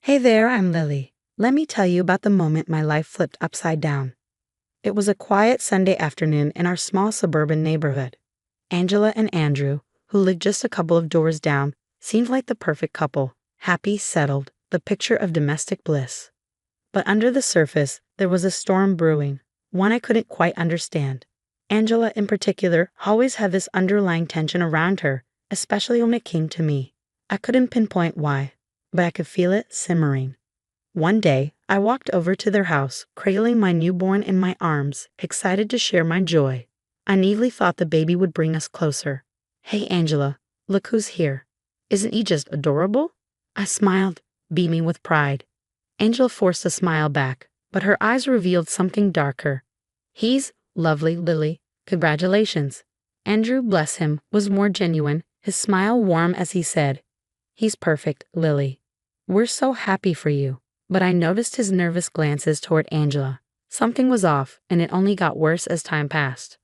Hey there, I'm Lily. Let me tell you about the moment my life flipped upside down. It was a quiet Sunday afternoon in our small suburban neighborhood. Angela and Andrew, who lived just a couple of doors down, seemed like the perfect couple, happy, settled, the picture of domestic bliss. But under the surface, there was a storm brewing, one I couldn't quite understand. Angela, in particular, always had this underlying tension around her, especially when it came to me. I couldn't pinpoint why, but I could feel it simmering. One day, I walked over to their house, cradling my newborn in my arms, excited to share my joy. I naively thought the baby would bring us closer. "Hey, Angela, look who's here. Isn't he just adorable?" I smiled, beaming with pride. Angela forced a smile back, but her eyes revealed something darker. "He's lovely, Lily. Congratulations." Andrew, bless him, was more genuine, his smile warm as he said, "He's perfect, Lily. We're so happy for you." But I noticed his nervous glances toward Angela. Something was off, and it only got worse as time passed.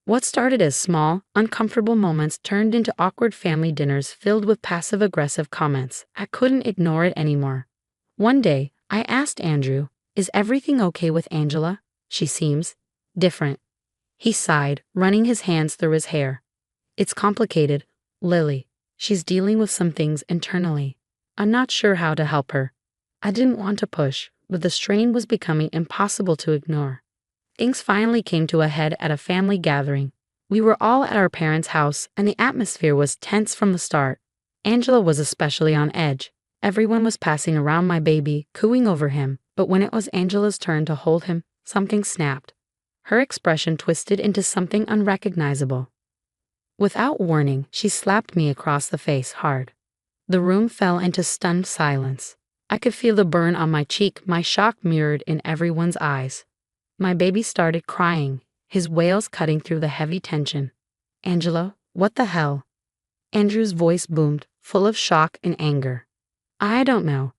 What started as small, uncomfortable moments turned into awkward family dinners filled with passive-aggressive comments. I couldn't ignore it anymore. One day, I asked Andrew, "Is everything okay with Angela? She seems different." He sighed, running his hands through his hair. "It's complicated, Lily. She's dealing with some things internally. I'm not sure how to help her." I didn't want to push, but the strain was becoming impossible to ignore. Things finally came to a head at a family gathering. We were all at our parents' house, and the atmosphere was tense from the start. Angela was especially on edge. Everyone was passing around my baby, cooing over him, but when it was Angela's turn to hold him, something snapped. Her expression twisted into something unrecognizable. Without warning, she slapped me across the face hard. The room fell into stunned silence. I could feel the burn on my cheek, my shock mirrored in everyone's eyes. My baby started crying, his wails cutting through the heavy tension. "Angela, what the hell?" Andrew's voice boomed, full of shock and anger. "I don't know.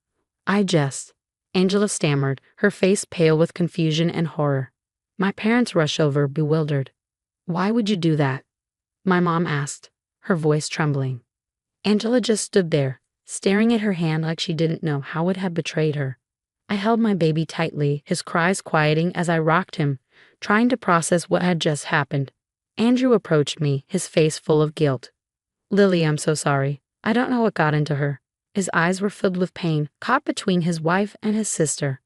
Angela stammered, her face pale with confusion and horror. My parents rushed over, bewildered. "Why would you do that?" my mom asked, her voice trembling. Angela just stood there, staring at her hand like she didn't know how it had betrayed her. I held my baby tightly, his cries quieting as I rocked him, trying to process what had just happened. Andrew approached me, his face full of guilt. "Lily, I'm so sorry. I don't know what got into her." His eyes were filled with pain, caught between his wife and his sister.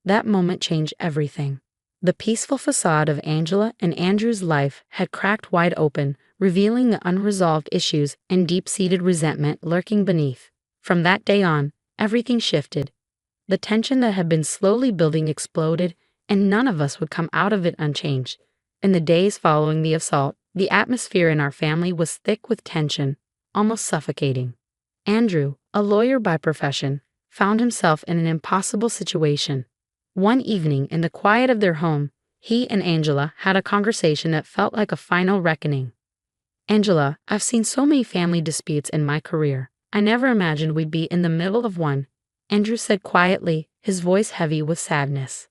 That moment changed everything. The peaceful facade of Angela and Andrew's life had cracked wide open, revealing the unresolved issues and deep-seated resentment lurking beneath. From that day on, everything shifted. The tension that had been slowly building exploded, and none of us would come out of it unchanged. In the days following the assault, the atmosphere in our family was thick with tension, almost suffocating. Andrew, a lawyer by profession, found himself in an impossible situation. One evening, in the quiet of their home, he and Angela had a conversation that felt like a final reckoning. "Angela, I've seen so many family disputes in my career. I never imagined we'd be in the middle of one," Andrew said quietly, his voice heavy with sadness.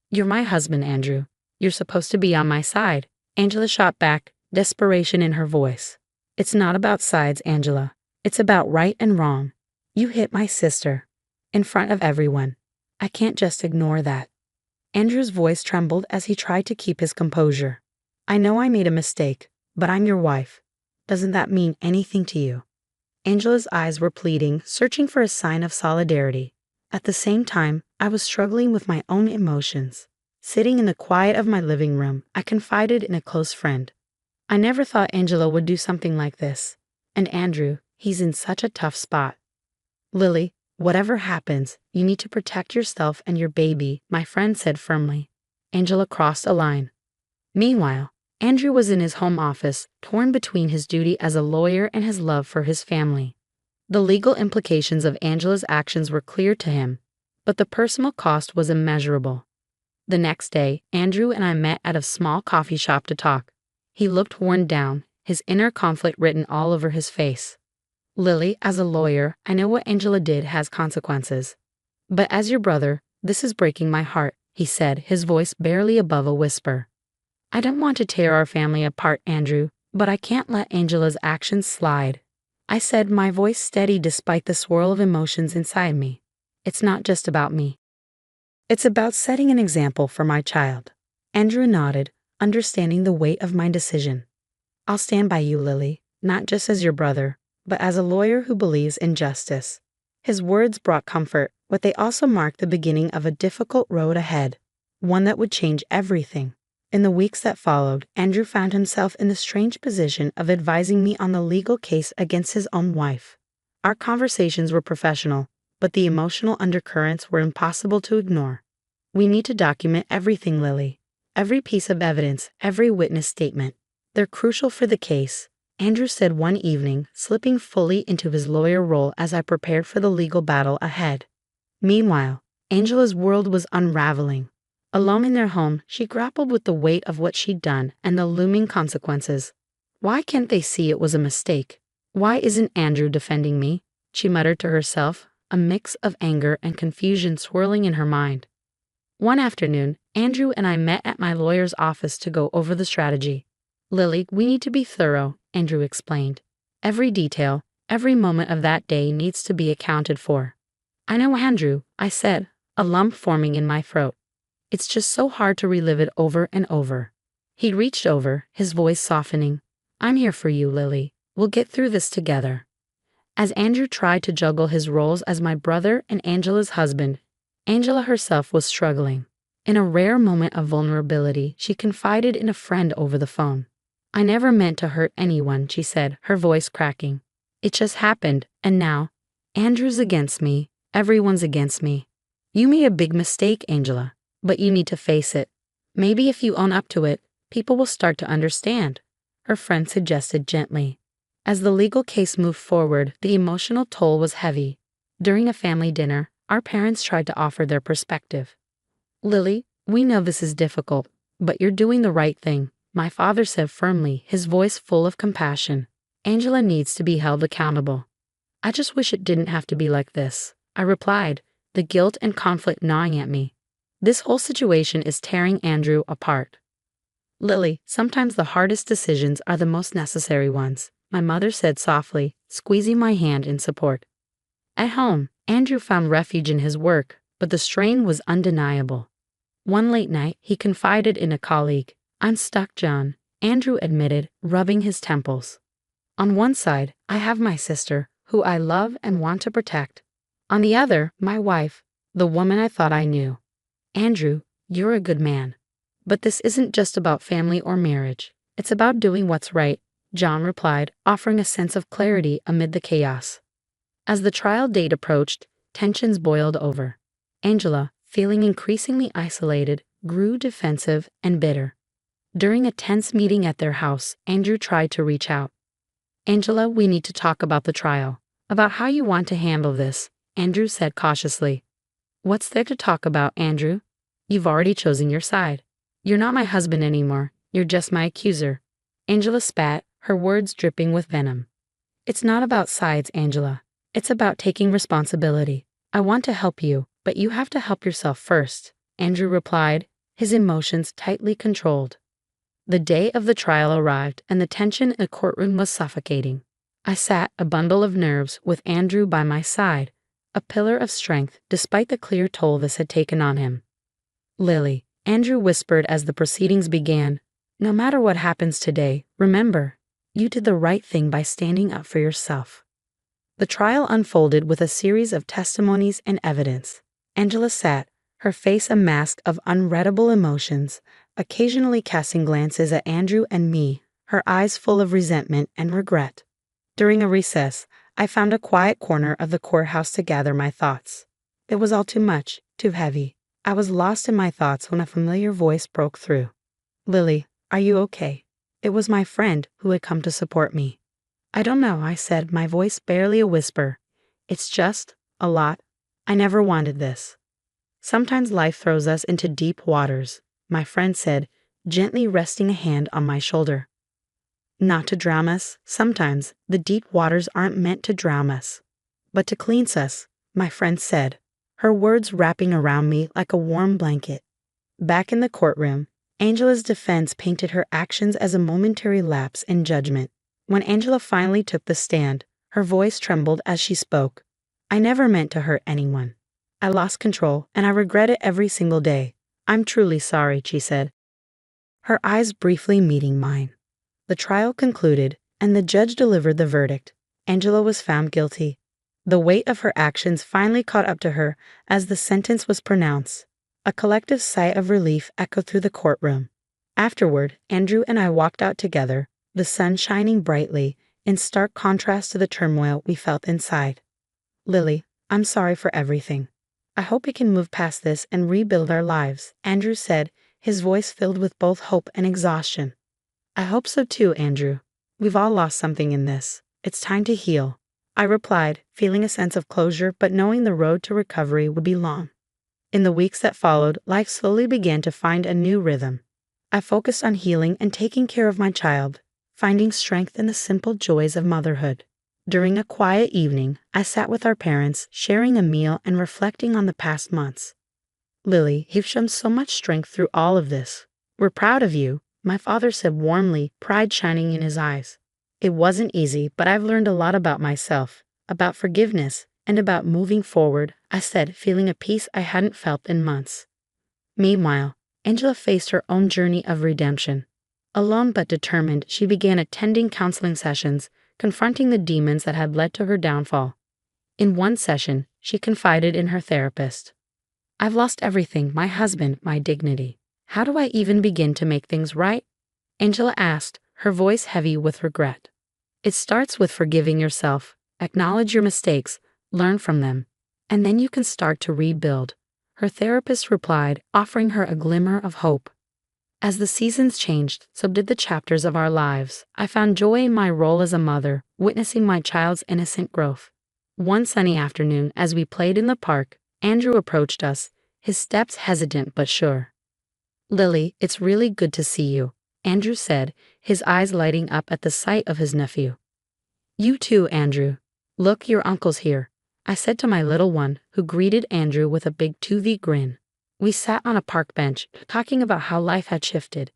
"You're my husband, Andrew. You're supposed to be on my side." Angela shot back, desperation in her voice. "It's not about sides, Angela. It's about right and wrong. You hit my sister. In front of everyone. I can't just ignore that." Andrew's voice trembled as he tried to keep his composure. "I know I made a mistake, but I'm your wife. Doesn't that mean anything to you?" Angela's eyes were pleading, searching for a sign of solidarity. At the same time, I was struggling with my own emotions. Sitting in the quiet of my living room, I confided in a close friend. "I never thought Angela would do something like this. And Andrew, he's in such a tough spot." "Lily, whatever happens, you need to protect yourself and your baby," my friend said firmly. Angela crossed a line. Meanwhile, Andrew was in his home office, torn between his duty as a lawyer and his love for his family. The legal implications of Angela's actions were clear to him, but the personal cost was immeasurable. The next day, Andrew and I met at a small coffee shop to talk. He looked worn down, his inner conflict written all over his face. "Lily, as a lawyer, I know what Angela did has consequences. But as your brother, this is breaking my heart," he said, his voice barely above a whisper. "I don't want to tear our family apart, Andrew, but I can't let Angela's actions slide," I said, my voice steady despite the swirl of emotions inside me. It's not just about me. It's about setting an example for my child. Andrew nodded, understanding the weight of my decision. I'll stand by you, Lily, not just as your brother, but as a lawyer who believes in justice. His words brought comfort, but they also marked the beginning of a difficult road ahead, one that would change everything. In the weeks that followed, Andrew found himself in the strange position of advising me on the legal case against his own wife. Our conversations were professional, but the emotional undercurrents were impossible to ignore. We need to document everything, Lily. Every piece of evidence, every witness statement. They're crucial for the case, Andrew said one evening, slipping fully into his lawyer role as I prepared for the legal battle ahead. Meanwhile, Angela's world was unraveling. Alone in their home, she grappled with the weight of what she'd done and the looming consequences. Why can't they see it was a mistake? Why isn't Andrew defending me? She muttered to herself, a mix of anger and confusion swirling in her mind. One afternoon, Andrew and I met at my lawyer's office to go over the strategy. Lily, we need to be thorough, Andrew explained. Every detail, every moment of that day needs to be accounted for. I know, Andrew, I said, a lump forming in my throat. It's just so hard to relive it over and over. He reached over, his voice softening. I'm here for you, Lily. We'll get through this together. As Andrew tried to juggle his roles as my brother and Angela's husband, Angela herself was struggling. In a rare moment of vulnerability, she confided in a friend over the phone. I never meant to hurt anyone, she said, her voice cracking. It just happened, and now, Andrew's against me, everyone's against me. You made a big mistake, Angela, but you need to face it. Maybe if you own up to it, people will start to understand, her friend suggested gently. As the legal case moved forward, the emotional toll was heavy. During a family dinner, our parents tried to offer their perspective. Lily, we know this is difficult, but you're doing the right thing, my father said firmly, his voice full of compassion. Angela needs to be held accountable. I just wish it didn't have to be like this, I replied, the guilt and conflict gnawing at me. This whole situation is tearing Andrew apart. Lily, sometimes the hardest decisions are the most necessary ones, my mother said softly, squeezing my hand in support. At home, Andrew found refuge in his work, but the strain was undeniable. One late night, he confided in a colleague. I'm stuck, John, Andrew admitted, rubbing his temples. On one side, I have my sister, who I love and want to protect. On the other, my wife, the woman I thought I knew. Andrew, you're a good man. But this isn't just about family or marriage. It's about doing what's right, John replied, offering a sense of clarity amid the chaos. As the trial date approached, tensions boiled over. Angela, feeling increasingly isolated, grew defensive and bitter. During a tense meeting at their house, Andrew tried to reach out. Angela, we need to talk about the trial, about how you want to handle this, Andrew said cautiously. What's there to talk about, Andrew? You've already chosen your side. You're not my husband anymore, you're just my accuser. Angela spat, her words dripping with venom. It's not about sides, Angela. It's about taking responsibility. I want to help you, but you have to help yourself first, Andrew replied, his emotions tightly controlled. The day of the trial arrived, and the tension in the courtroom was suffocating. I sat, a bundle of nerves, with Andrew by my side, a pillar of strength despite the clear toll this had taken on him. Lily, Andrew whispered as the proceedings began, no matter what happens today, remember, you did the right thing by standing up for yourself. The trial unfolded with a series of testimonies and evidence. Angela sat, her face a mask of unreadable emotions, occasionally casting glances at Andrew and me, her eyes full of resentment and regret. During a recess, I found a quiet corner of the courthouse to gather my thoughts. It was all too much, too heavy. I was lost in my thoughts when a familiar voice broke through. Lily, are you okay? It was my friend who had come to support me. I don't know, I said, my voice barely a whisper. It's just a lot. I never wanted this. Sometimes life throws us into deep waters, my friend said, gently resting a hand on my shoulder. Not to drown us, sometimes the deep waters aren't meant to drown us, but to cleanse us, my friend said, her words wrapping around me like a warm blanket. Back in the courtroom, Angela's defense painted her actions as a momentary lapse in judgment. When Angela finally took the stand, her voice trembled as she spoke. I never meant to hurt anyone. I lost control, and I regret it every single day. I'm truly sorry, she said, her eyes briefly meeting mine. The trial concluded, and the judge delivered the verdict. Angela was found guilty. The weight of her actions finally caught up to her as the sentence was pronounced. A collective sigh of relief echoed through the courtroom. Afterward, Andrew and I walked out together, the sun shining brightly, in stark contrast to the turmoil we felt inside. Lily, I'm sorry for everything. I hope we can move past this and rebuild our lives, Andrew said, his voice filled with both hope and exhaustion. I hope so too, Andrew. We've all lost something in this. It's time to heal, I replied, feeling a sense of closure but knowing the road to recovery would be long. In the weeks that followed, life slowly began to find a new rhythm. I focused on healing and taking care of my child, finding strength in the simple joys of motherhood. During a quiet evening, I sat with our parents, sharing a meal and reflecting on the past months. Lily, you've shown so much strength through all of this. We're proud of you, my father said warmly, pride shining in his eyes. It wasn't easy, but I've learned a lot about myself, about forgiveness, and about moving forward, I said, feeling a peace I hadn't felt in months. Meanwhile, Angela faced her own journey of redemption. Alone but determined, she began attending counseling sessions, confronting the demons that had led to her downfall. In one session, she confided in her therapist. I've lost everything, my husband, my dignity. How do I even begin to make things right? Angela asked, her voice heavy with regret. It starts with forgiving yourself, acknowledge your mistakes, learn from them, and then you can start to rebuild, her therapist replied, offering her a glimmer of hope. As the seasons changed, so did the chapters of our lives. I found joy in my role as a mother, witnessing my child's innocent growth. One sunny afternoon, as we played in the park, Andrew approached us, his steps hesitant but sure. Lily, it's really good to see you, Andrew said, his eyes lighting up at the sight of his nephew. You too, Andrew. Look, your uncle's here, I said to my little one, who greeted Andrew with a big 2V grin. We sat on a park bench, talking about how life had shifted.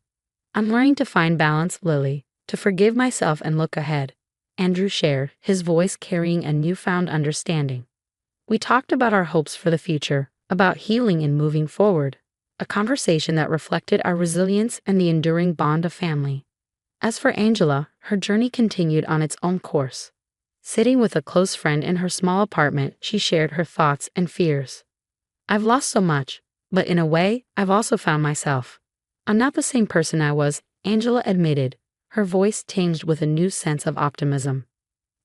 I'm learning to find balance, Lily, to forgive myself and look ahead, Andrew shared, his voice carrying a newfound understanding. We talked about our hopes for the future, about healing and moving forward, a conversation that reflected our resilience and the enduring bond of family. As for Angela, her journey continued on its own course. Sitting with a close friend in her small apartment, she shared her thoughts and fears. I've lost so much, but in a way, I've also found myself. I'm not the same person I was, Angela admitted, her voice tinged with a new sense of optimism.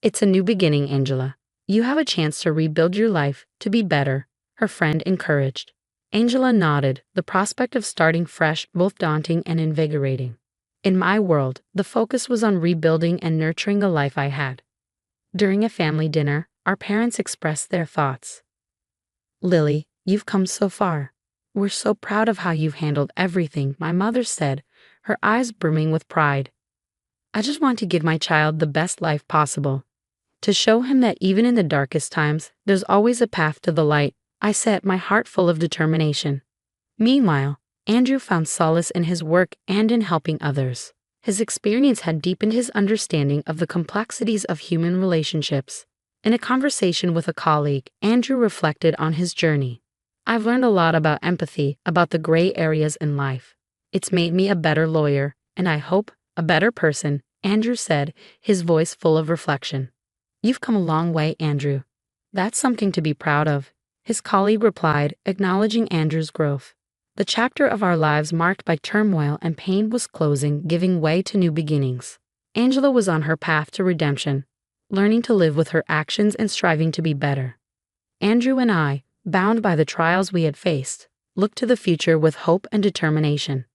It's a new beginning, Angela. You have a chance to rebuild your life, to be better, her friend encouraged. Angela nodded, the prospect of starting fresh both daunting and invigorating. In my world, the focus was on rebuilding and nurturing the life I had. During a family dinner, our parents expressed their thoughts. Lily, you've come so far. We're so proud of how you've handled everything, my mother said, her eyes brimming with pride. I just want to give my child the best life possible. To show him that even in the darkest times, there's always a path to the light, I said, my heart full of determination. Meanwhile, Andrew found solace in his work and in helping others. His experience had deepened his understanding of the complexities of human relationships. In a conversation with a colleague, Andrew reflected on his journey. I've learned a lot about empathy, about the gray areas in life. It's made me a better lawyer, and I hope, a better person, Andrew said, his voice full of reflection. You've come a long way, Andrew. That's something to be proud of, his colleague replied, acknowledging Andrew's growth. The chapter of our lives marked by turmoil and pain was closing, giving way to new beginnings. Angela was on her path to redemption, learning to live with her actions and striving to be better. Andrew and I, bound by the trials we had faced, looked to the future with hope and determination.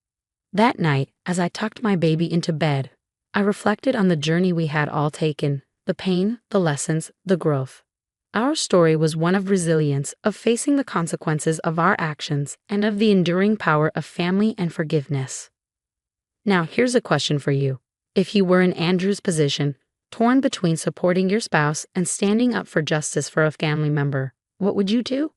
That night, as I tucked my baby into bed, I reflected on the journey we had all taken, the pain, the lessons, the growth. Our story was one of resilience, of facing the consequences of our actions, and of the enduring power of family and forgiveness. Now, here's a question for you. If you were in Andrew's position, torn between supporting your spouse and standing up for justice for a family member, what would you do?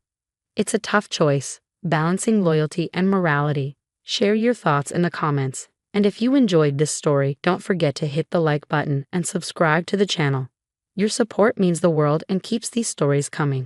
It's a tough choice, balancing loyalty and morality. Share your thoughts in the comments, and if you enjoyed this story, don't forget to hit the like button and subscribe to the channel. Your support means the world and keeps these stories coming.